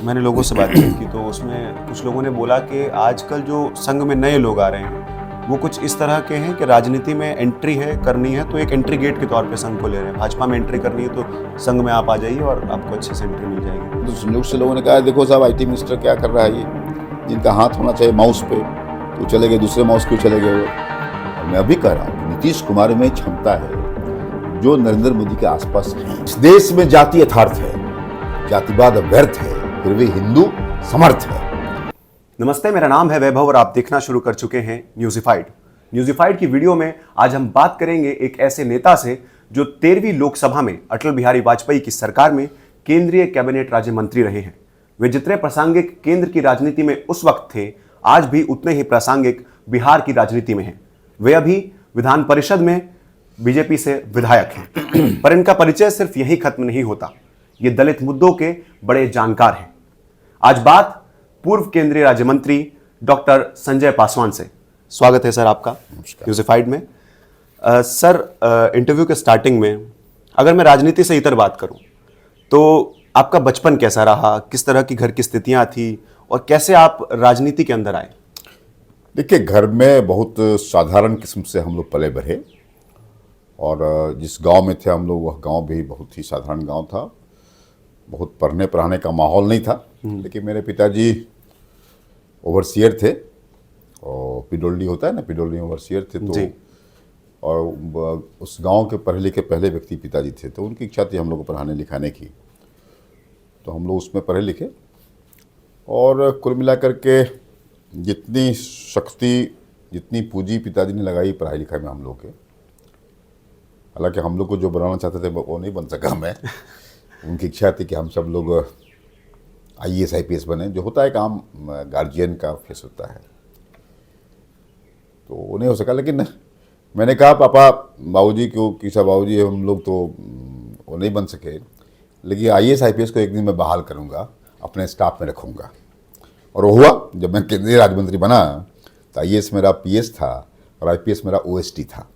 मैंने लोगों से बात की तो उसमें कुछ लोगों ने बोला कि आजकल जो संघ में नए लोग आ रहे हैं वो कुछ इस तरह के हैं कि राजनीति में एंट्री है करनी है तो एक एंट्री गेट के तौर पे संघ को ले रहे हैं। भाजपा में एंट्री करनी है तो संघ में आप आ जाइए और आपको अच्छे से एंट्री मिल जाएगी। तो संयोग से लोगों ने कहा देखो साहब IT मिनिस्टर क्या कर रहा है, ये जिनका हाथ होना चाहिए माउस पे तो चले गए, दूसरे माउस पे चले गए वो। और मैं अभी कह रहा हूँ कि नीतीश कुमार में क्षमता है जो नरेंद्र मोदी के आसपास है। इस देश में जाति यथार्थ है, जातिवाद व्यर्थ है, फिर भी हिंदू समर्थ है। नमस्ते, मेरा नाम है वैभव और आप देखना शुरू कर चुके हैं न्यूज़िफाइड। न्यूज़िफाइड की वीडियो में आज हम बात करेंगे एक ऐसे नेता से जो 13वीं लोकसभा में अटल बिहारी वाजपेयी की सरकार में केंद्रीय कैबिनेट राज्य मंत्री रहे हैं। वे जितने प्रासंगिक केंद्र की राजनीति में उस वक्त थे, आज भी उतने ही प्रासंगिक बिहार की राजनीति में हैं। वे अभी विधान परिषद में बीजेपी से विधायक हैं, पर इनका परिचय सिर्फ यही खत्म नहीं होता। ये दलित मुद्दों के बड़े जानकार हैं। आज बात पूर्व केंद्रीय राज्य मंत्री डॉक्टर संजय पासवान से। स्वागत है सर आपका न्यूज़िफाइड में। सर, इंटरव्यू के स्टार्टिंग में अगर मैं राजनीति से इतर बात करूं तो आपका बचपन कैसा रहा, किस तरह की घर की स्थितियां थी और कैसे आप राजनीति के अंदर आए? देखिए, घर में बहुत साधारण किस्म से हम लोग पले बढ़े और जिस गांव में थे हम लोग वह गांव भी बहुत ही साधारण गांव था। बहुत पढ़ने पढ़ाने का माहौल नहीं था, लेकिन मेरे पिताजी ओवरसियर थे और पिडोल्डी होता है ना, पिडोल्डी में ओवरसियर थे तो और उस गांव के पढ़े लिखे पहले व्यक्ति पिताजी थे, तो उनकी इच्छा थी हम लोग को पढ़ाने लिखाने की, तो हम लोग उसमें पढ़े लिखे। और कुल मिलाकर के जितनी शक्ति जितनी पूंजी पिताजी ने लगाई पढ़ाई लिखाई में हम लोग के, हालांकि हम लोग को जो बनाना चाहते थे वो नहीं बन सका मैं। उनकी इच्छा थी कि हम सब लोग IAS IPS बने, जो होता है काम गार्जियन का फेस होता है, तो वो नहीं हो सका। लेकिन मैंने कहा पापा बाबूजी क्यों कि सब बाबूजी हम लोग तो वो नहीं बन सके, लेकिन IAS IPS को एक दिन मैं बहाल करूँगा, अपने स्टाफ में रखूँगा। और वो हुआ। जब मैं केंद्रीय राज्य मंत्री बना तो IAS मेरा PS था और IPS मेरा OST था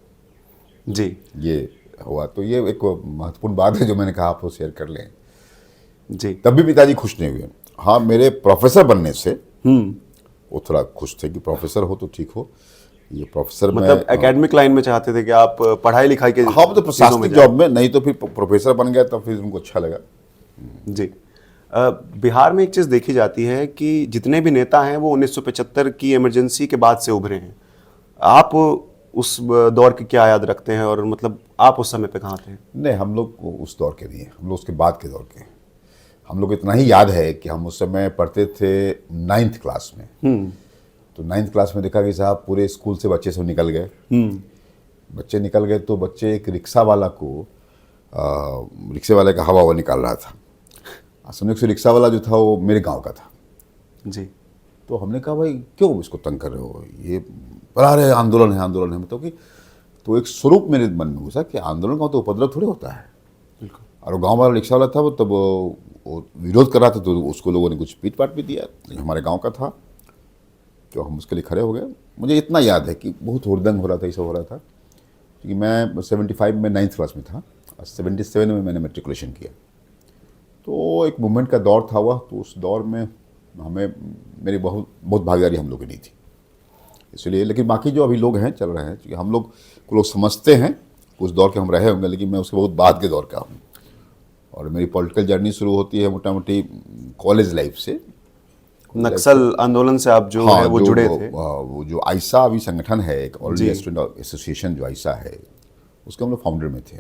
जी। ये हुआ, तो ये एक महत्वपूर्ण बात है जो मैंने कहा आपको शेयर कर लें जी। तब भी पिताजी खुश नहीं हुए। हाँ, मेरे प्रोफेसर बनने से वो थोड़ा खुश थे कि प्रोफेसर हो तो ठीक हो। ये प्रोफेसर मतलब एकेडमिक लाइन में चाहते थे कि आप पढ़ाई लिखाई के हाँ, तो प्रशासनिक जॉब में, नहीं तो फिर प्रोफेसर बन गया तब फिर उनको अच्छा लगा। जी। बिहार में एक चीज़ देखी जाती है कि जितने भी नेता हैं वो 1975 की इमरजेंसी के बाद से उभरे हैं। आप उस दौर की क्या याद रखते हैं और मतलब आप उस समय पे कहाँ थे? नहीं, हम लोग उस दौर के नहीं हैं, हम लोग उसके बाद के दौर के हैं। हम लोग इतना ही याद है कि हम उस समय पढ़ते थे 9th क्लास में। तो 9th क्लास में देखा कि साहब पूरे स्कूल से बच्चे सब निकल गए। बच्चे निकल गए तो बच्चे एक रिक्शा वाला को रिक्शे वाले का हवा निकाल रहा था। संयोग से रिक्शा वाला जो था वो मेरे गांव का था जी। तो हमने कहा भाई क्यों इसको तंग कर रहे हो, ये बड़ा रहे आंदोलन है मतलब कि, तो एक स्वरूप मेरे मन में घुसा कि आंदोलन का तो उपद्रव थोड़ी होता है। और वो गाँव वाला रिक्शा वाला था वो तब वो विरोध कर रहा था, तो उसको लोगों ने कुछ पीट पाट भी दिया, हमारे गांव का था, तो हम उसके लिए खड़े हो गए। मुझे इतना याद है कि बहुत हुड़दंग हो रहा था, ये सब हो रहा था, क्योंकि मैं 75 में 9th क्लास में था और 77 में मैंने मेट्रिकुलेशन किया। तो एक मूवमेंट का दौर था वह, तो उस दौर में हमें मेरी बहुत भागीदारी हम लोग की नहीं थी इसलिए। लेकिन बाकी जो अभी लोग हैं चल रहे हैं, क्योंकि हम लोग को लोग समझते हैं उस दौर के हम रहे होंगे, लेकिन मैं उसके बहुत बाद के दौर का हूँ। और मेरी पॉलिटिकल जर्नी शुरू होती है मोटा मोटी कॉलेज लाइफ से। नक्सल आंदोलन से आप जो हाँ, है वो जुड़े थे। वो जो आइसा अभी संगठन है, एक ऑल इंडिया स्टूडेंट एसोसिएशन जो आइसा है, उसके हम लोग फाउंडर में थे।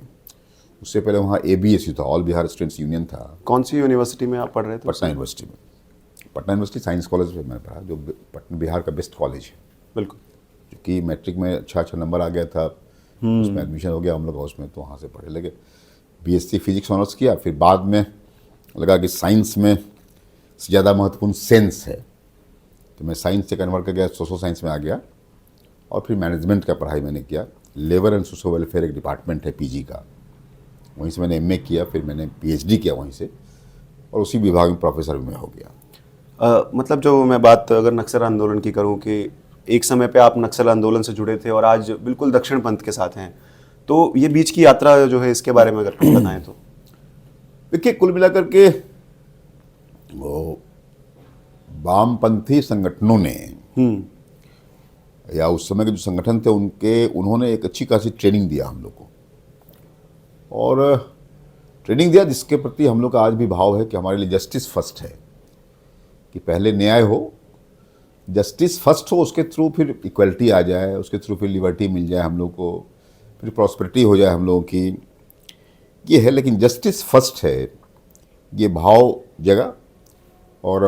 उससे पहले वहाँ ABSU था, ऑल बिहार स्टूडेंट्स यूनियन था। कौन सी यूनिवर्सिटी में आप पढ़ रहे थे? पटना यूनिवर्सिटी में। पटना यूनिवर्सिटी साइंस कॉलेज में मैंने पढ़ा, जो पटना बिहार का बेस्ट कॉलेज है। बिल्कुल। क्योंकि मैट्रिक में अच्छा नंबर आ गया था, उसमें एडमिशन हो गया हम लोग उसमें, तो वहाँ से पढ़ने लगे। BSc फिजिक्स ऑनर्स किया, फिर बाद में लगा कि साइंस में ज़्यादा महत्वपूर्ण सेंस है, तो मैं साइंस से कन्वर्ट कर गया, सोशल साइंस में आ गया। और फिर मैनेजमेंट का पढ़ाई मैंने किया। लेबर एंड सोशल वेलफेयर एक डिपार्टमेंट है PG का, वहीं से मैंने MA किया, फिर मैंने PhD किया वहीं से, और उसी विभाग में प्रोफेसर भी मैं हो गया। मतलब जो मैं बात अगर नक्सल आंदोलन की करूं कि एक समय पे आप नक्सल आंदोलन से जुड़े थे और आज बिल्कुल दक्षिण पंथ के साथ हैं, तो ये बीच की यात्रा जो है इसके बारे में अगर कुछ बताएं तो। देखिए, कुल मिलाकर के वो वामपंथी संगठनों ने या उस समय के जो संगठन थे उन्होंने एक अच्छी खासी ट्रेनिंग दिया हम लोग को, और ट्रेनिंग दिया जिसके प्रति हम लोग का आज भी भाव है कि हमारे लिए जस्टिस फर्स्ट है, कि पहले न्याय हो, जस्टिस फर्स्ट हो, उसके थ्रू फिर इक्वलिटी आ जाए, उसके थ्रू फिर लिबर्टी मिल जाए हम लोग को, फिर प्रॉस्पेरिटी हो जाए हम लोगों की, ये है। लेकिन जस्टिस फर्स्ट है, ये भाव जगा, और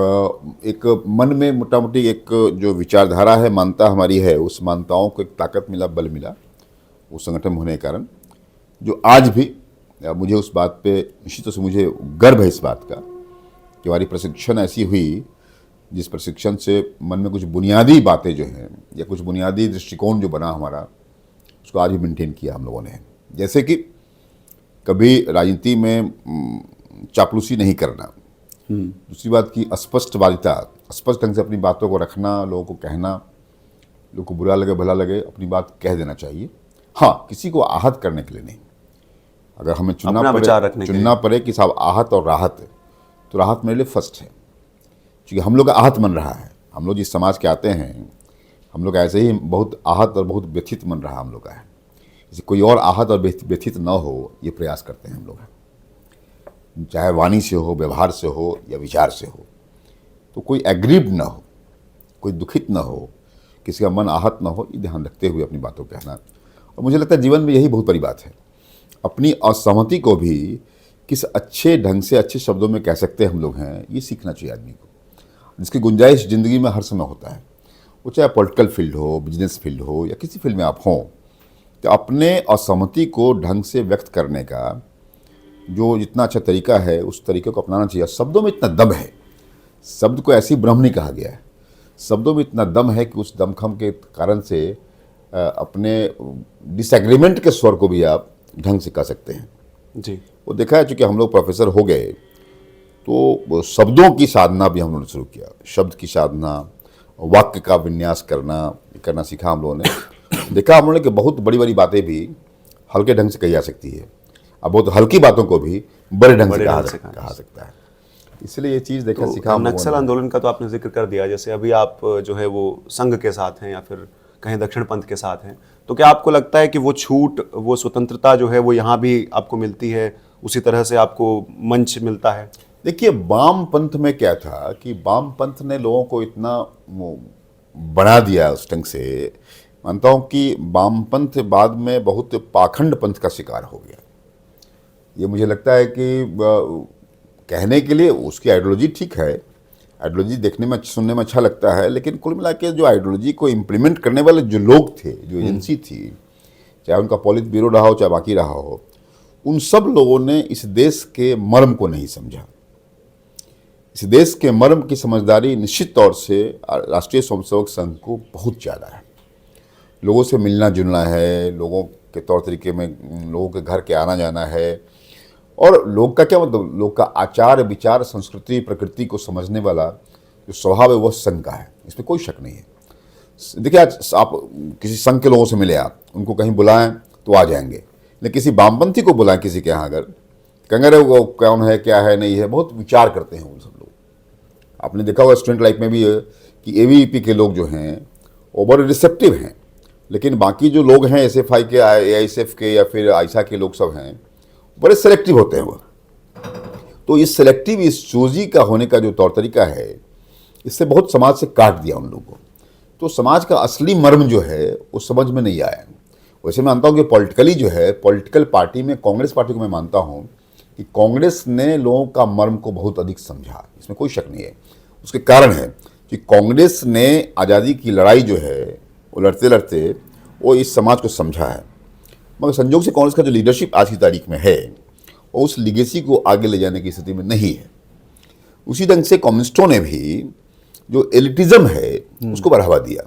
एक मन में मोटा मोटी एक जो विचारधारा है, मानता हमारी है, उस मानताओं को एक ताकत मिला, बल मिला उस संगठन होने के कारण, जो आज भी मुझे उस बात पे निश्चित रूप से मुझे गर्व है इस बात का कि हमारी प्रशिक्षण ऐसी हुई जिस प्रशिक्षण से मन में कुछ बुनियादी बातें जो हैं या कुछ बुनियादी दृष्टिकोण जो बना हमारा, उसको आज भी मेंटेन किया हम लोगों ने। जैसे कि कभी राजनीति में चापलूसी नहीं करना, दूसरी बात की अस्पष्टवादिता, स्पष्ट ढंग से अपनी बातों को रखना, लोगों को कहना, लोगों को बुरा लगे भला लगे अपनी बात कह देना चाहिए, हाँ किसी को आहत करने के लिए नहीं। अगर हमें चुनना पड़े कि साहब आहत और राहत, तो राहत मेरे लिए फर्स्ट है, क्योंकि हम लोग का आहत मन रहा है, हम लोग जिस समाज के आते हैं हम लोग ऐसे ही बहुत आहत और बहुत व्यथित मन रहा हम लोग का है, जैसे कोई और आहत और व्यथित न हो ये प्रयास करते हैं हम लोग, चाहे वाणी से हो, व्यवहार से हो या विचार से हो, तो कोई एग्रीव्ड ना हो, कोई दुखित ना हो, किसी का मन आहत ना हो, ये ध्यान रखते हुए अपनी बातों को कहना। और मुझे लगता है जीवन में यही बहुत बड़ी बात है, अपनी असहमति को भी किस अच्छे ढंग से अच्छे शब्दों में कह सकते हम लोग हैं, ये सीखना चाहिए आदमी को, जिसकी गुंजाइश ज़िंदगी में हर समय होता है, वो चाहे पॉलिटिकल फील्ड हो, बिजनेस फील्ड हो या किसी फील्ड में आप हों, तो अपने असहमति को ढंग से व्यक्त करने का जो जितना अच्छा तरीका है उस तरीके को अपनाना चाहिए। शब्दों में इतना दम है, शब्द को ऐसी ब्रह्म नहीं कहा गया है, शब्दों में इतना दम है कि उस दमखम के कारण से अपने डिसएग्रीमेंट के स्वर को भी आप ढंग से कह सकते हैं जी। वो देखा है, चूँकि हम लोग प्रोफेसर हो गए तो शब्दों की साधना भी हम लोगों ने शुरू किया, शब्द की साधना, वाक्य का विन्यास करना सीखा हम लोगों ने। देखा हम लोगों ने कि बहुत बड़ी बड़ी बातें भी हल्के ढंग से कही जा सकती है, अब बहुत हल्की बातों को भी बड़े ढंग से कहा सकता है, इसलिए ये चीज़ देखा सीखा। नक्सल आंदोलन का तो आपने जिक्र कर दिया, जैसे अभी आप जो है वो संघ के साथ हैं या फिर कहीं दक्षिण पंथ के साथ हैं, तो क्या आपको लगता है कि वो छूट, वो स्वतंत्रता जो है वो यहाँ भी आपको मिलती है, उसी तरह से आपको मंच मिलता है? देखिए वाम पंथ में क्या था कि वाम पंथ ने लोगों को इतना बना दिया उस ढंग से, मानता हूँ कि वाम पंथ बाद में बहुत पाखंड पंथ का शिकार हो गया। ये मुझे लगता है कि कहने के लिए उसकी आइडियोलॉजी ठीक है, आइडियोलॉजी देखने में सुनने में अच्छा लगता है, लेकिन कुल मिला के जो आइडियोलॉजी को इम्प्लीमेंट करने वाले जो लोग थे, जो एजेंसी थी, चाहे उनका पॉलिट ब्यूरो रहा हो चाहे बाकी रहा हो, उन सब लोगों ने इस देश के मर्म को नहीं समझा। इस देश के मर्म की समझदारी निश्चित तौर से राष्ट्रीय स्वयंसेवक संघ को बहुत ज़्यादा है। लोगों से मिलना जुलना है, लोगों के तौर तरीके में लोगों के घर के आना जाना है, और लोग का क्या मतलब, लोग का आचार विचार संस्कृति प्रकृति को समझने वाला जो स्वभाव है वह संघ का है, इसमें कोई शक नहीं है। देखिए आज आप किसी संघ के लोगों से मिले, आप उनको कहीं बुलाएं तो आ जाएंगे, लेकिन किसी वामपंथी को बुलाएं किसी के यहाँ अगर कहेंगे अरे वो कौन है क्या है नहीं है, बहुत विचार करते हैं वो सब लोग। आपने देखा होगा स्टूडेंट लाइफ में भी कि एबीवीपी के लोग जो हैं वो बड़े रिसेप्टिव हैं, लेकिन बाकी जो लोग हैं एसएफआई के, एआईएसएफ के या फिर आइसा के लोग सब हैं बड़े सेलेक्टिव होते हैं वो। तो इस सेलेक्टिव, इस चूजी का होने का जो तौर तरीका है, इससे बहुत समाज से काट दिया उन लोगों को। तो समाज का असली मर्म जो है वो समझ में नहीं आया। वैसे मैं मानता हूँ कि पॉलिटिकली जो है, पॉलिटिकल पार्टी में कांग्रेस पार्टी को मैं मानता हूँ कि कांग्रेस ने लोगों का मर्म को बहुत अधिक समझा, इसमें कोई शक नहीं है। उसके कारण है कि कांग्रेस ने आज़ादी की लड़ाई जो है वो लड़ते लड़ते वो इस समाज को समझा है, मगर संयोग से कांग्रेस का जो लीडरशिप आज की तारीख में है वो उस लीगेसी को आगे ले जाने की स्थिति में नहीं है। उसी ढंग से कम्युनिस्टों ने भी जो एलिटिज्म है उसको बढ़ावा दिया,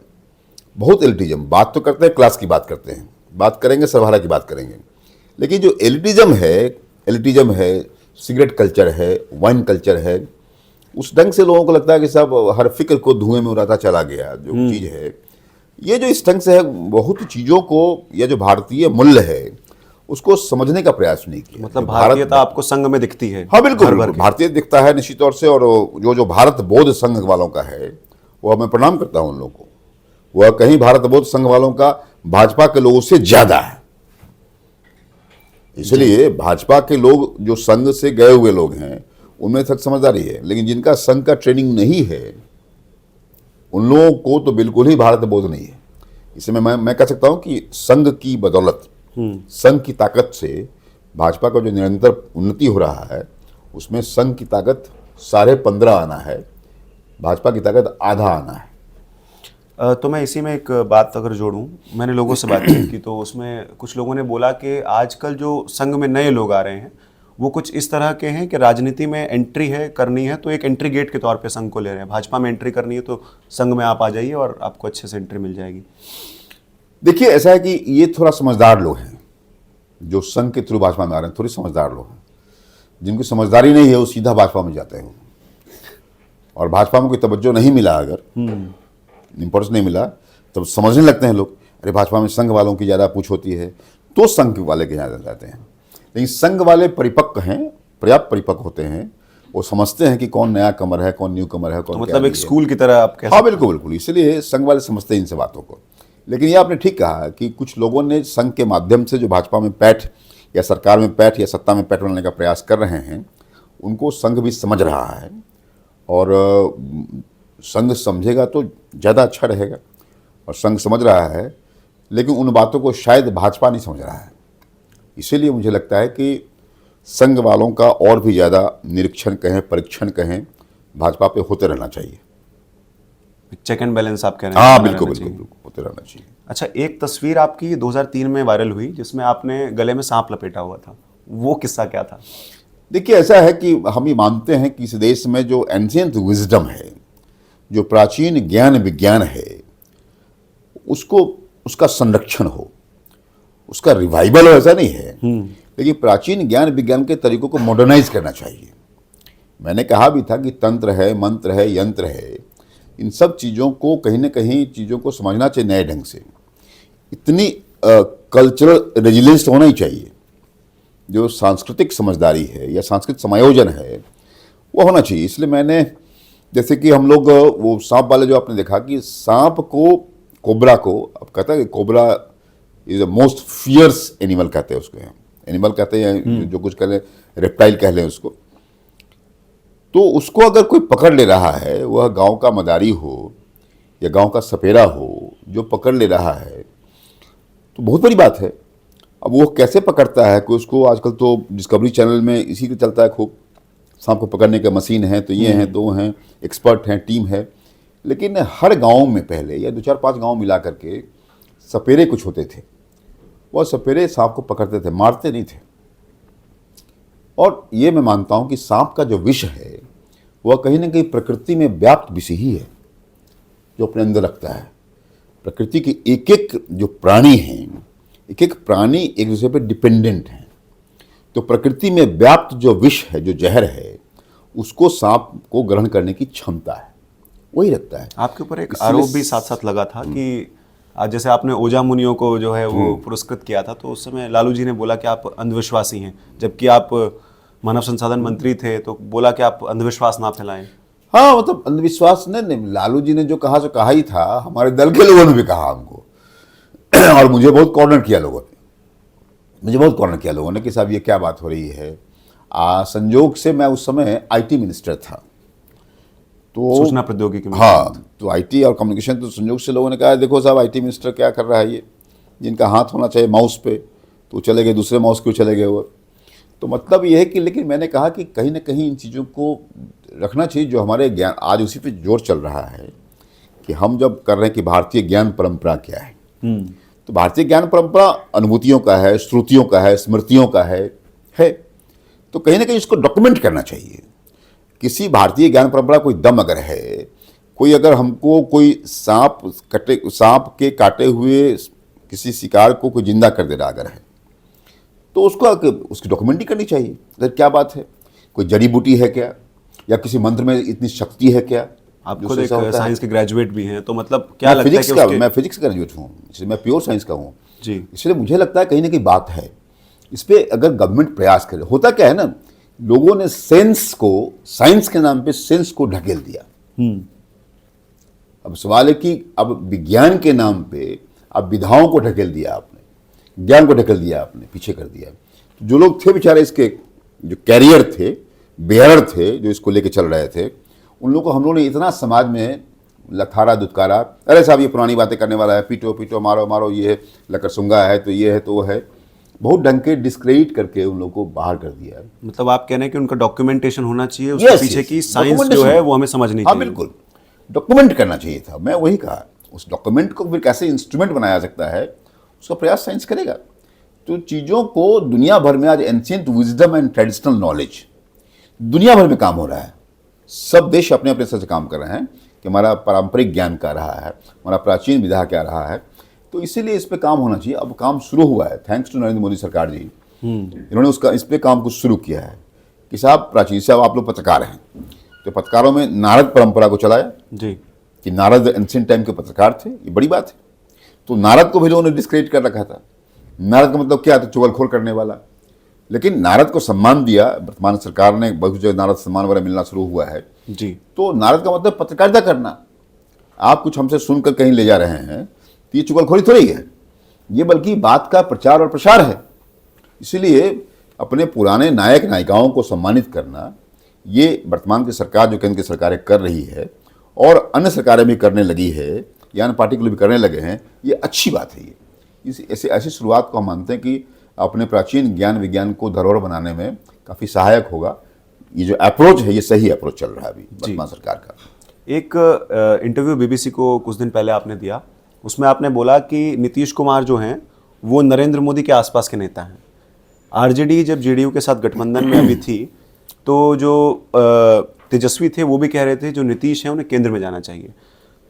बहुत एलिटिज्म। बात तो करते हैं, क्लास की बात करते हैं, बात करेंगे सर्वहारा की बात करेंगे, लेकिन जो एलिटिज्म है, सिगरेट कल्चर है, वाइन कल्चर है, उस ढंग से लोगों को लगता है कि सब हर फिक्र को धुएं में उड़ाता चला गया जो चीज़ है। ये जो इस ढंग से है बहुत चीज़ों को, यह जो भारतीय मूल्य है उसको समझने का प्रयास नहीं किया। मतलब जो भारतीयता आपको संघ में दिखती है? हाँ बिल्कुल, भर भर बिल्कुल के। भारतीय दिखता है निश्चित तौर से। और जो भारत बौद्ध संघ वालों का है वो मैं प्रणाम करता हूं उन लोगों को। वह कहीं भारत बौद्ध संघ वालों का भाजपा के लोगों से ज्यादा है। इसलिए भाजपा के लोग जो संघ से गए हुए लोग हैं उनमें तक समझदारी है, लेकिन जिनका संघ का ट्रेनिंग नहीं है उन लोगों को तो बिल्कुल ही भारत बौद्ध नहीं है। इसमें मैं कह सकता हूं कि संघ की बदौलत, संघ की ताकत से भाजपा का जो निरंतर उन्नति हो रहा है उसमें संघ की ताकत 15.5 आना है, भाजपा की ताकत आधा आना है। तो मैं इसी में एक बात अगर जोड़ूं, मैंने लोगों से बातचीत की तो उसमें कुछ लोगों ने बोला कि आजकल जो संघ में नए लोग आ रहे हैं वो कुछ इस तरह के हैं कि राजनीति में एंट्री है करनी है तो एक एंट्री गेट के तौर पे संघ को ले रहे हैं। भाजपा में एंट्री करनी है तो संघ में आप आ जाइए और आपको अच्छे से एंट्री मिल जाएगी। देखिए ऐसा है कि ये थोड़ा समझदार लोग हैं जो संघ के थ्रू भाजपा में आ रहे हैं, थोड़ी समझदार लोग हैं। जिनको समझदारी नहीं है वो सीधा भाजपा में जाते हैं और भाजपा में कोई तवज्जो नहीं मिला, अगर इंपॉर्टेंस नहीं मिला तब समझने लगते हैं लोग अरे भाजपा में संघ वालों की ज़्यादा पूछ होती है तो संघ वाले के ज़्यादा जाते हैं। लेकिन संघ वाले परिपक्व हैं, पर्याप्त परिपक्व होते हैं, वो समझते हैं कि कौन नया कमर है, कौन न्यू कमर है, कौन तो क्या मतलब एक नहीं है। स्कूल की तरह आप कह हाँ सकते बिल्कुल बिल्कुल, इसलिए संघ वाले समझते हैं इन सब बातों को। लेकिन ये आपने ठीक कहा कि कुछ लोगों ने संघ के माध्यम से जो भाजपा में पैठ या सरकार में पैठ या सत्ता में पैठ बनाने का प्रयास कर रहे हैं उनको संघ भी समझ रहा है और संघ समझेगा तो ज़्यादा अच्छा रहेगा और संघ समझ रहा है। लेकिन उन बातों को शायद भाजपा नहीं समझ रहा है, इसीलिए मुझे लगता है कि संघ वालों का और भी ज़्यादा निरीक्षण कहें, परीक्षण कहें, भाजपा पे होते रहना चाहिए। चेक एंड बैलेंस आप कह रहे हैं? हाँ बना बिल्कुल रहना बिल्कुल चाहिए। बिल्कुल होते रहना चाहिए। अच्छा, एक तस्वीर आपकी 2003 में वायरल हुई जिसमें आपने गले में सांप लपेटा हुआ था, वो किस्सा क्या था? देखिए ऐसा है कि हम ये मानते हैं कि इस देश में जो एंशिएंट विजडम है, जो प्राचीन ज्ञान विज्ञान है, उसको उसका संरक्षण हो, उसका रिवाइवल हो, ऐसा नहीं है। लेकिन प्राचीन ज्ञान विज्ञान के तरीकों को मॉडर्नाइज करना चाहिए। मैंने कहा भी था कि तंत्र है, मंत्र है, यंत्र है, इन सब चीज़ों को कहीं ना कहीं चीज़ों को समझना चाहिए नए ढंग से। इतनी कल्चरल रेजिलेंस होना ही चाहिए, जो सांस्कृतिक समझदारी है या सांस्कृतिक समायोजन है वो होना चाहिए। इसलिए मैंने, जैसे कि हम लोग वो सांप वाले जो आपने देखा कि सांप को, कोबरा को, अब कहता है कि cobra is the most fierce animal कहते हैं उसको, एनिमल कहते हैं जो कुछ कह लें, रेप्टाइल कह लें उसको। तो उसको अगर कोई पकड़ ले रहा है, वह गांव का मदारी हो या गांव का सपेरा हो, जो पकड़ ले रहा है तो बहुत बड़ी बात है। अब वो कैसे पकड़ता है कि उसको, आजकल तो डिस्कवरी चैनल में इसी के चलता है खूब, सांप को पकड़ने का मशीन है, तो ये हैं, तो वो हैं, एक्सपर्ट हैं, टीम है। लेकिन हर गांव में पहले या 2-4-5 गांव मिला करके सपेरे कुछ होते थे, वह सपेरे सांप को पकड़ते थे, मारते नहीं थे। और ये मैं मानता हूँ कि सांप का जो विष है वह कहीं ना कहीं प्रकृति में व्याप्त विष ही है जो अपने अंदर रखता है। प्रकृति के एक एक जो प्राणी हैं, एक एक प्राणी एक दूसरे पर डिपेंडेंट हैं। तो प्रकृति में व्याप्त जो विष है, जो जहर है, उसको सांप को ग्रहण करने की क्षमता है, वही रखता है। आपके ऊपर एक आरोप भी साथ साथ लगा था कि आज जैसे आपने ओझा मुनियों को जो है वो पुरस्कृत किया था, तो उस समय लालू जी ने बोला कि आप अंधविश्वासी हैं, जबकि आप मानव संसाधन मंत्री थे, तो बोला कि आप अंधविश्वास ना फैलाएं। हाँ मतलब अंधविश्वास नहीं, लालू जी ने जो कहा सो कहा ही था, हमारे दल के लोगों ने भी कहा हमको और मुझे बहुत कॉर्नर किया लोगों ने, मुझे बहुत कॉर्नर किया लोगों ने कि साहब ये क्या बात हो रही है। संजोग से मैं उस समय आईटी मिनिस्टर था, तो सूचना प्रौद्योगिकी में। हाँ, तो आईटी और कम्युनिकेशन, तो संयोग से लोगों ने कहा देखो साहब आईटी मिनिस्टर क्या कर रहा है, ये जिनका हाथ होना चाहिए माउस पे तो चले गए, दूसरे माउस क्यों चले गए वो। तो मतलब ये है कि, लेकिन मैंने कहा कि कहीं ना कहीं इन चीज़ों को रखना चाहिए जो हमारे ज्ञान, आज उसी पे जोर चल रहा है कि हम जब कर रहे हैं कि भारतीय ज्ञान परंपरा क्या है, तो भारतीय ज्ञान परंपरा अनुभूतियों का है, श्रुतियों का है, स्मृतियों का है। तो कहीं ना कहीं इसको डॉक्यूमेंट करना चाहिए। किसी भारतीय ज्ञान परंपरा कोई दम अगर है, कोई अगर हमको कोई सांप के काटे हुए किसी शिकार को कोई जिंदा कर दे रहा अगर है, तो उसको उसकी डॉक्यूमेंट्री करनी चाहिए। अगर क्या बात है, कोई जड़ी बूटी है क्या, या किसी मंत्र में इतनी शक्ति है क्या। आप खुद एक साइंस के ग्रेजुएट भी हैं, तो मतलब क्या लगता है कि मैं फिजिक्स ग्रेजुएट हूँ, इसलिए मैं प्योर साइंस का हूँ जी, इसलिए मुझे लगता है कहीं ना कहीं बात है इस पे अगर गवर्नमेंट प्रयास करे। होता क्या है ना, लोगों ने सेंस को, साइंस के नाम पे सेंस को ढकेल दिया। अब सवाल है कि अब विज्ञान के नाम पे अब विधाओं को ढकेल दिया आपने, ज्ञान को ढकेल दिया आपने, पीछे कर दिया। तो जो लोग थे बेचारे, इसके जो कैरियर थे, बेयर थे, जो इसको लेके चल रहे थे, उन लोगों को हम लोगों ने इतना समाज में लखारा दुत्कारा, अरे साहब ये पुरानी बातें करने वाला है, पीटो पीटो, मारो मारो, ये है लकड़सुंगा है, तो ये है तो वो है, बहुत ढंग के डिस्क्रेडिट करके उन लोगों को बाहर कर दिया है। मतलब आप कह रहे हैं कि उनका डॉक्यूमेंटेशन होना चाहिए, उसके पीछे की साइंस जो है वो हमें समझनी हाँ चाहिए। बिल्कुल, डॉक्यूमेंट करना चाहिए था। मैं वही कहा, उस डॉक्यूमेंट को फिर कैसे इंस्ट्रूमेंट बनाया सकता है, उसका प्रयास साइंस करेगा। तो चीज़ों को दुनिया भर में आज ancient wisdom and traditional knowledge दुनिया भर में काम हो रहा है। सब देश अपने अपने स्तर से काम कर रहे हैं कि हमारा पारंपरिक ज्ञान क्या रहा है, हमारा प्राचीन विधा क्या रहा है। तो इसीलिए इस पे काम होना चाहिए। अब काम शुरू हुआ है, थैंक्स टू नरेंद्र मोदी सरकार जी। इन्होंने उसका इस पे काम को शुरू किया है कि साहब प्राचीन, साहब आप लोग पत्रकार हैं, तो पत्रकारों में नारद परंपरा को चलाया जी, कि नारद एंशिएंट टाइम के पत्रकार थे, ये बड़ी बात है। तो नारद को भी लोगों ने डिस्क्रेडिट कर रखा था। नारद का मतलब क्या था? चुगलखोर करने वाला। लेकिन नारद को सम्मान दिया, वर्तमान सरकार ने बहुत जगह नारद सम्मान वगैरह मिलना शुरू हुआ है जी। तो नारद का मतलब पत्रकारिता करना। आप कुछ हमसे सुनकर कहीं ले जा रहे हैं तो ये चुगलखोरी थोड़ी है, ये बल्कि बात का प्रचार और प्रसार है। इसीलिए अपने पुराने नायक नायिकाओं को सम्मानित करना, ये वर्तमान की सरकार, जो केंद्र की सरकारें कर रही है और अन्य सरकारें भी करने लगी है, या अन्य पार्टी के लोग भी करने लगे हैं, ये अच्छी बात है। ये ऐसी शुरुआत को हम मानते हैं कि अपने प्राचीन ज्ञान विज्ञान को धरोहर बनाने में काफ़ी सहायक होगा। ये जो अप्रोच है, ये सही अप्रोच चल रहा है अभी वर्तमान सरकार का। एक इंटरव्यू बीबीसी को कुछ दिन पहले आपने दिया, उसमें आपने बोला कि नीतीश कुमार जो हैं वो नरेंद्र मोदी के आसपास के नेता हैं। आरजेडी जब जेडीयू के साथ गठबंधन में अभी थी, तो जो तेजस्वी थे वो भी कह रहे थे जो नीतीश है उन्हें केंद्र में जाना चाहिए।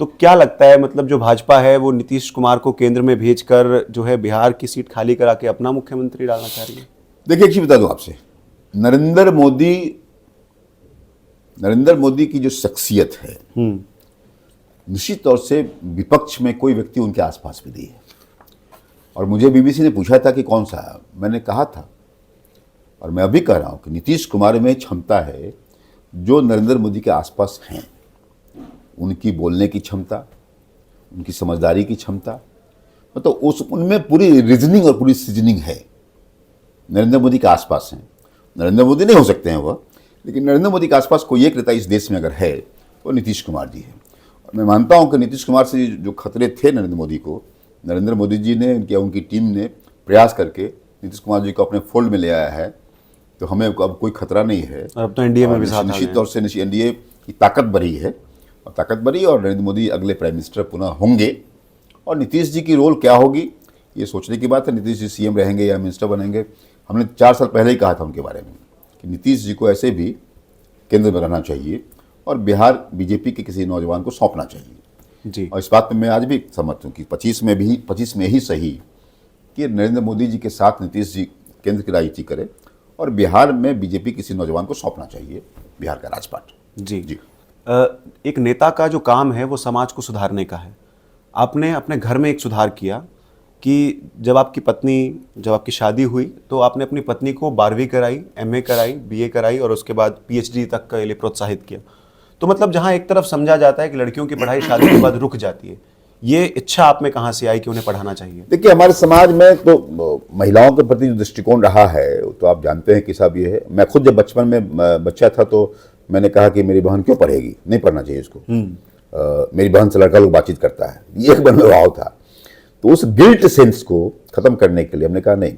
तो क्या लगता है, मतलब जो भाजपा है वो नीतीश कुमार को केंद्र में भेजकर जो है बिहार की सीट खाली करा के अपना मुख्यमंत्री डालना चाह रही है? देखिए एक चीज बता दूं आपसे, नरेंद्र मोदी की जो शख्सियत है, निश्चित तौर से विपक्ष में कोई व्यक्ति उनके आसपास भी नहीं है। और मुझे बीबीसी ने पूछा था कि कौन सा है, मैंने कहा था और मैं अभी कह रहा हूं कि नीतीश कुमार में क्षमता है जो नरेंद्र मोदी के आसपास हैं। उनकी बोलने की क्षमता, उनकी समझदारी की क्षमता, मतलब उनमें पूरी रीजनिंग और पूरी सीजनिंग है। नरेंद्र मोदी के आसपास हैं। नरेंद्र मोदी नहीं हो सकते हैं वह, लेकिन नरेंद्र मोदी के आसपास कोई एक नेता इस देश में अगर है तो नीतीश कुमार जी है। और मैं मानता हूं कि नीतीश कुमार से जो खतरे थे नरेंद्र मोदी को, नरेंद्र मोदी जी ने, उनकी टीम ने प्रयास करके नीतीश कुमार जी को अपने फोल्ड में ले आया है। तो हमें अब कोई खतरा नहीं है। अब तो एनडीए में भी साथ निश्चित तौर से एनडीए की ताकत बढ़ी है और नरेंद्र मोदी अगले प्राइम मिनिस्टर पुनः होंगे। और नीतीश जी की रोल क्या होगी ये सोचने की बात है। नीतीश जी सीएम रहेंगे या मिनिस्टर बनेंगे, हमने 4 साल पहले ही कहा था उनके बारे में कि नीतीश जी को ऐसे भी केंद्र में रहना चाहिए और बिहार बीजेपी के किसी नौजवान को सौंपना चाहिए जी। और इस बात में मैं आज भी सहमत हूँ कि 25 में ही सही कि नरेंद्र मोदी जी के साथ नीतीश जी केंद्र की राजनीति करें और बिहार में बीजेपी किसी नौजवान को सौंपना चाहिए बिहार का राजपाट। जी जी। एक नेता का जो काम है वो समाज को सुधारने का है। आपने अपने घर में एक सुधार किया कि जब आपकी शादी हुई तो आपने अपनी पत्नी को 12वीं कराई, एमए कराई, बीए कराई और उसके बाद पीएचडी तक के लिए प्रोत्साहित किया। तो मतलब जहाँ एक तरफ समझा जाता है कि लड़कियों की पढ़ाई शादी के बाद रुक जाती है, ये इच्छा आप में कहाँ से आई कि उन्हें पढ़ाना चाहिए? देखिए हमारे समाज में तो महिलाओं के प्रति जो दृष्टिकोण रहा है तो आप जानते हैं कि साहब ये है। मैं खुद जब बचपन में बच्चा था तो मैंने कहा कि मेरी बहन क्यों पढ़ेगी, नहीं पढ़ना चाहिए इसको। मेरी बहन से लड़का लोग बातचीत करता है, ये एक मन में भाव था। तो उस गिल्ट सेंस को खत्म करने के लिए हमने कहा नहीं,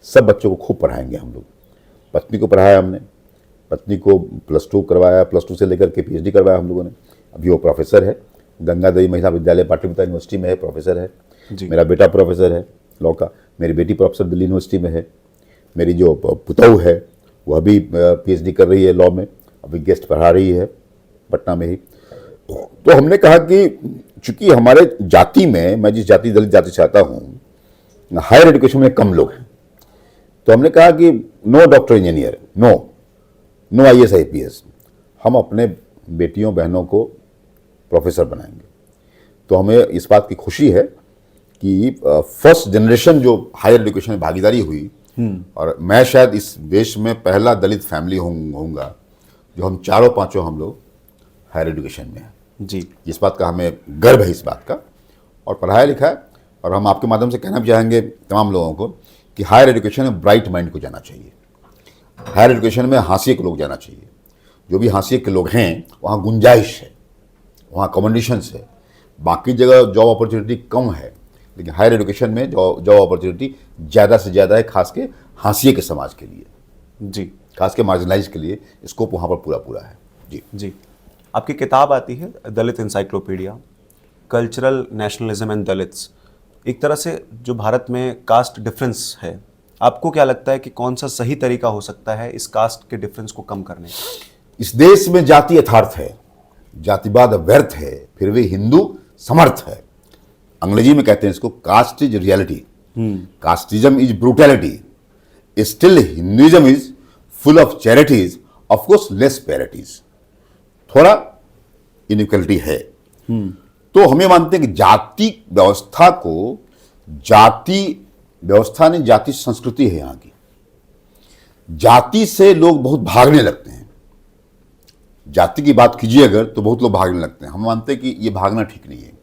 सब बच्चों को खूब पढ़ाएंगे हम लोग। पत्नी को पढ़ाया हमने, पत्नी को +2 करवाया, +2 से लेकर के पीएचडी करवाया हम लोगों ने। अभी वो प्रोफेसर है, गंगा देवी महिला विद्यालय पाटलिपुत्र यूनिवर्सिटी में है, प्रोफेसर है। मेरा बेटा प्रोफेसर है लॉ का, मेरी बेटी प्रोफेसर दिल्ली यूनिवर्सिटी में है। मेरी जो पुतौह है वह भी पीएचडी कर रही है लॉ में, अभी गेस्ट पढ़ा रही है पटना में ही। तो हमने कहा कि चूंकि हमारे जाति में, मैं जिस जाति दलित जाति से आता हूँ, हायर एजुकेशन में कम लोग हैं, तो हमने कहा कि no doctor engineer, no IAS IPS, हम अपने बेटियों बहनों को प्रोफेसर बनाएंगे। तो हमें इस बात की खुशी है कि फर्स्ट जनरेशन जो हायर एजुकेशन में भागीदारी हुई और मैं शायद इस देश में पहला दलित फैमिली होऊंगा जो हम चारों पांचों हम लोग हायर एजुकेशन में हैं। जी। इस बात का हमें गर्व है, इस बात का, और पढ़ाया लिखा है। और हम आपके माध्यम से कहना भी चाहेंगे तमाम लोगों को कि हायर एजुकेशन में ब्राइट माइंड को जाना चाहिए। हायर एजुकेशन में हाशिए के लोग जाना चाहिए। जो भी हाशिए के लोग हैं वहाँ गुंजाइश है, वहाँ कॉम्बिनेशंस है। बाकी जगह जॉब अपॉर्चुनिटी कम है, लेकिन हायर एजुकेशन में जॉब अपॉर्चुनिटी ज़्यादा से ज़्यादा है, खास के हाशिए के समाज के लिए। जी। खास के मार्जिनलाइज के लिए स्कोप वहाँ पर पूरा है। जी जी। आपकी किताब आती है Dalit encyclopedia, cultural nationalism and Dalits. एक तरह से जो भारत में कास्ट डिफरेंस है, आपको क्या लगता है कि कौन सा सही तरीका हो सकता है इस कास्ट के डिफरेंस को कम करने का? इस देश में जाति यथार्थ है, जातिवाद व्यर्थ है, फिर भी हिंदू समर्थ है। अंग्रेजी में कहते हैं इसको caste is reality, casteism is brutality, still Hinduism is full of charities, of course less parities. थोड़ा इनइक्वलिटी है। तो हम ये मानते हैं कि जाति व्यवस्था को, जाति व्यवस्था नहीं, जाति संस्कृति है यहाँ की। जाति से लोग बहुत भागने लगते हैं। जाति की बात कीजिए अगर तो बहुत लोग भागने लगते हैं। हम मानते हैं कि ये भागना ठीक नहीं है।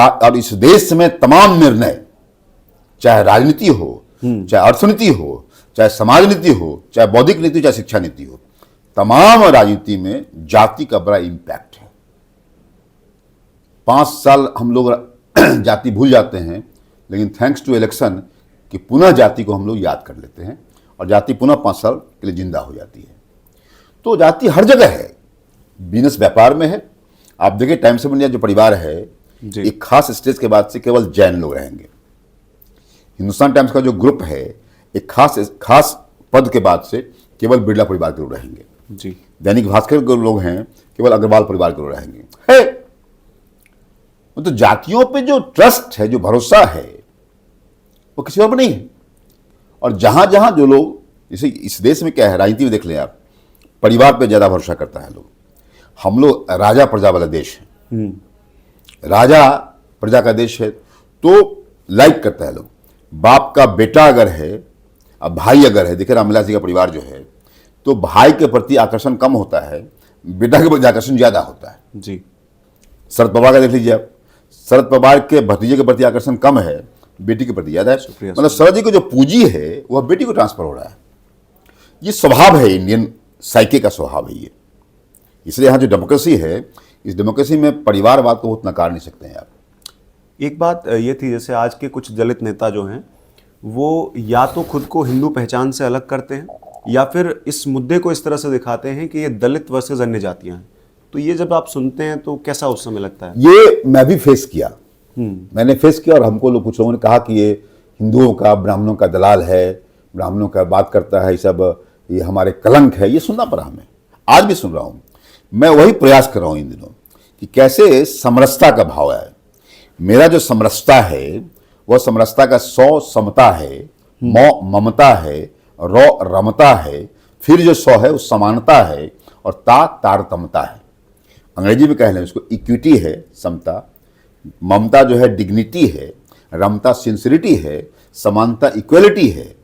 और इस देश में तमाम निर्णय, चाहे राजनीति हो, चाहे अर्थनीति हो, चाहे समाज नीति हो, चाहे बौद्धिक नीति, चाहे शिक्षा नीति हो, तमाम राजनीति में जाति का बड़ा इम्पैक्ट है। 5 साल हम लोग जाति भूल जाते हैं, लेकिन थैंक्स टू इलेक्शन कि पुनः जाति को हम लोग याद कर लेते हैं और जाति पुनः 5 साल के लिए जिंदा हो जाती है। तो जाति हर जगह है, बिजनेस व्यापार में है। आप देखिए टाइम्स ऑफ इंडिया जो परिवार है, एक खास स्टेज के बाद से केवल जैन लोग रहेंगे। हिंदुस्तान टाइम्स का जो ग्रुप है, एक खास पद के बाद से केवल बिरला परिवार के लोग रहेंगे। जी। दैनिक भास्कर के लोग हैं, केवल अग्रवाल परिवार के लोग रहेंगे। है तो जातियों पे जो ट्रस्ट है, जो भरोसा है, वो किसी और पर नहीं है। और जहां जहां जो लोग, जैसे इस देश में क्या है, राजनीति में देख लें आप, परिवार पे ज्यादा भरोसा करता है लोग। हम लोग राजा प्रजा वाला देश है, राजा प्रजा का देश है, तो लाइक करता है लोग। बाप का बेटा अगर है, अब भाई अगर है, देखिए रामविलास जी का परिवार जो है, तो भाई के प्रति आकर्षण कम होता है, बेटा के प्रति आकर्षण ज्यादा होता है। जी। शरद पवार का देख लीजिए आप, शरद पवार के भतीजे के प्रति आकर्षण कम है, बेटी के प्रति ज्यादा है। मतलब शरद जी को जो पूंजी है वह बेटी को ट्रांसफर हो रहा है। ये स्वभाव है, इंडियन साइके का स्वभाव है ये। इसलिए यहाँ जो डेमोक्रेसी है, इस डेमोक्रेसी में परिवारवाद को बहुत नकार नहीं सकते हैं आप। एक बात ये थी, जैसे आज के कुछ दलित नेता जो हैं, वो या तो खुद को हिंदू पहचान से अलग करते हैं, या फिर इस मुद्दे को इस तरह से दिखाते हैं कि ये दलित वर्सेस अन्य जातियां हैं। तो ये जब आप सुनते हैं तो कैसा उस समय लगता है? ये मैं भी फेस किया, मैंने फेस किया। और हमको कुछ लोगों ने कहा कि ये हिंदुओं का, ब्राह्मणों का दलाल है, ब्राह्मणों का बात करता है, ये सब, ये हमारे कलंक है। ये सुनना पड़ा हमें, आज भी सुन रहा हूं। मैं वही प्रयास कर रहा हूं इन दिनों कि कैसे समरसता का भाव है। मेरा जो समरसता है वह समरसता का 100 समता है, ममता है, रमता है, फिर जो 100 है वो समानता है, और तारतमता है। अंग्रेजी में कह लें उसको इक्विटी है, समता, ममता जो है डिग्निटी है, रमता सिंसिरिटी है, समानता इक्वलिटी है,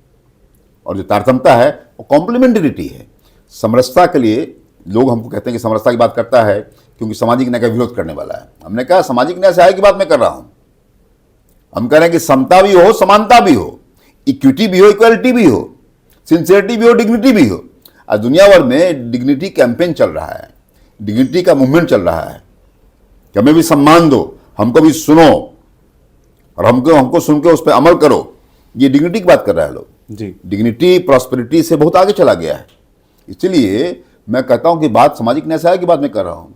और जो तारतम्यता है वो कॉम्प्लीमेंटरिटी है। समरसता के लिए लोग हमको कहते हैं कि समरसता की बात करता है क्योंकि सामाजिक न्याय का विरोध करने वाला है। हमने कहा सामाजिक न्याय से आय की बात मैं कर रहा हूं। हम कह रहे हैं कि समता भी हो, समानता भी हो, इक्विटी भी हो, इक्वलिटी भी हो, सिंसियरिटी भी हो, डिग्निटी भी हो। आज दुनिया भर में डिग्निटी कैंपेन चल रहा है, डिग्निटी का मूवमेंट चल रहा है कि हमें भी सम्मान दो, हमको भी सुनो, और हमको सुन के उस पर अमल करो। ये डिग्निटी की बात कर रहा है लोग। जी। डिग्निटी प्रॉस्पेरिटी से बहुत आगे चला गया है। इसलिए मैं कहता हूं कि बात सामाजिक न्याय से आय की बात मैं कर रहा हूं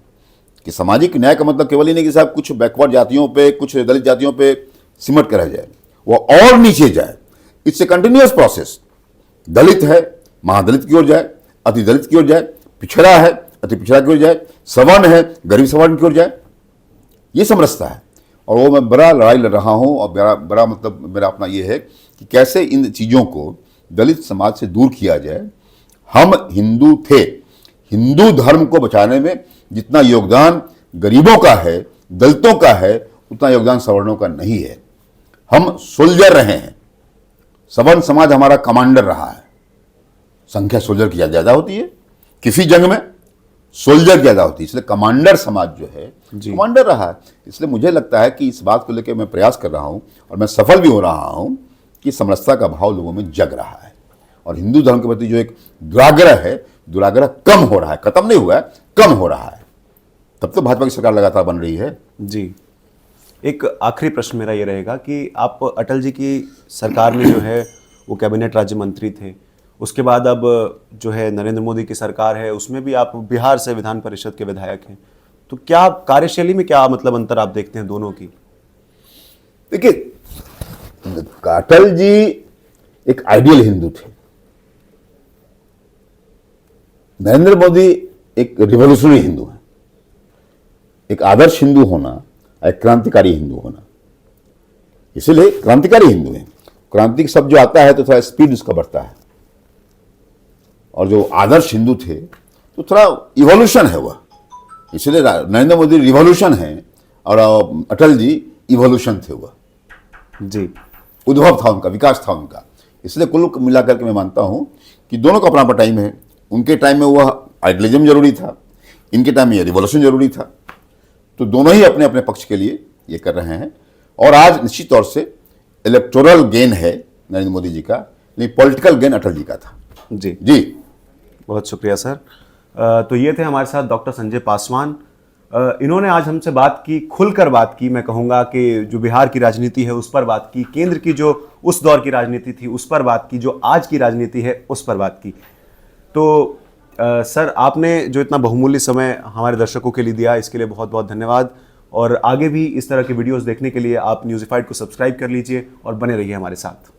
कि सामाजिक न्याय का मतलब केवल ही नहीं कि साहब कुछ बैकवर्ड जातियों पे, कुछ दलित जातियों पे सिमट कर रह जाए, वो और नीचे जाए। It's a continuous process. Dalit है, महादलित की ओर जाए, अति दलित की ओर जाए, पिछड़ा है, अति पिछड़ा की ओर जाए, सवर्ण है, गरीब सवर्ण की ओर जाए। ये समरसता है, और वो मैं बड़ा लड़ाई लड़ रहा हूं। और बड़ा मतलब मेरा अपना ये है कि कैसे इन चीज़ों को दलित समाज से दूर किया जाए। हम हिंदू थे, हिंदू धर्म को बचाने में जितना योगदान गरीबों का है, दलितों का है, उतना योगदान सवर्णों का नहीं है। हम सुलझ रहे हैं, सवर्ण समाज हमारा कमांडर रहा है। संख्या सोल्जर की ज़्यादा होती है, किसी जंग में सोल्जर ज़्यादा होती है, इसलिए कमांडर समाज जो है कमांडर रहा है। इसलिए मुझे लगता है कि इस बात को लेकर मैं प्रयास कर रहा हूँ और मैं सफल भी हो रहा हूँ कि समरसता का भाव लोगों में जग रहा है और हिंदू धर्म के प्रति जो एक दुराग्रह है, दुराग्रह कम हो रहा है, खत्म नहीं हुआ है, कम हो रहा है। तब तो भाजपा की सरकार लगातार बन रही है। जी, एक आखिरी प्रश्न मेरा ये रहेगा कि आप अटल जी की सरकार में जो है वो कैबिनेट राज्य मंत्री थे, उसके बाद अब जो है नरेंद्र मोदी की सरकार है, उसमें भी आप बिहार से विधान परिषद के विधायक हैं, तो क्या कार्यशैली में क्या मतलब अंतर आप देखते हैं दोनों की? देखिए, अटल जी एक आइडियल हिंदू थे, नरेंद्र मोदी एक रिवॉल्यूशनरी हिंदू है। एक आदर्श हिंदू होना, एक क्रांतिकारी हिंदू होना, इसीलिए क्रांतिकारी हिंदू है। क्रांति शब्द जो आता है तो थोड़ा स्पीड उसका बढ़ता है, और जो आदर्श हिंदू थे तो थोड़ा इवोल्यूशन है वह, इसलिए नरेंद्र मोदी रिवॉल्यूशन है और अटल जी इवोल्यूशन थे वह। जी, उद्भव था उनका, विकास था उनका। इसलिए कुल मिलाकर के मैं मानता हूं कि दोनों का अपना अपना टाइम है। उनके टाइम में वह आइडियलिज्म जरूरी था, इनके टाइम में यह रिवॉल्यूशन जरूरी था। तो दोनों ही अपने अपने पक्ष के लिए ये कर रहे हैं और आज निश्चित तौर से इलेक्टोरल गेन है नरेंद्र मोदी जी का, लेकिन पॉलिटिकल गेन अटल जी का था। जी जी, बहुत शुक्रिया सर। तो ये थे हमारे साथ डॉक्टर संजय पासवान। इन्होंने आज हमसे बात की, खुलकर बात की। मैं कहूँगा कि जो बिहार की राजनीति है उस पर बात की, केंद्र की जो उस दौर की राजनीति थी उस पर बात की, जो आज की राजनीति है उस पर बात की। तो सर, आपने जो इतना बहुमूल्य समय हमारे दर्शकों के लिए दिया, इसके लिए बहुत बहुत धन्यवाद। और आगे भी इस तरह के वीडियोस देखने के लिए आप न्यूज़िफाइड को सब्सक्राइब कर लीजिए और बने रहिए हमारे साथ।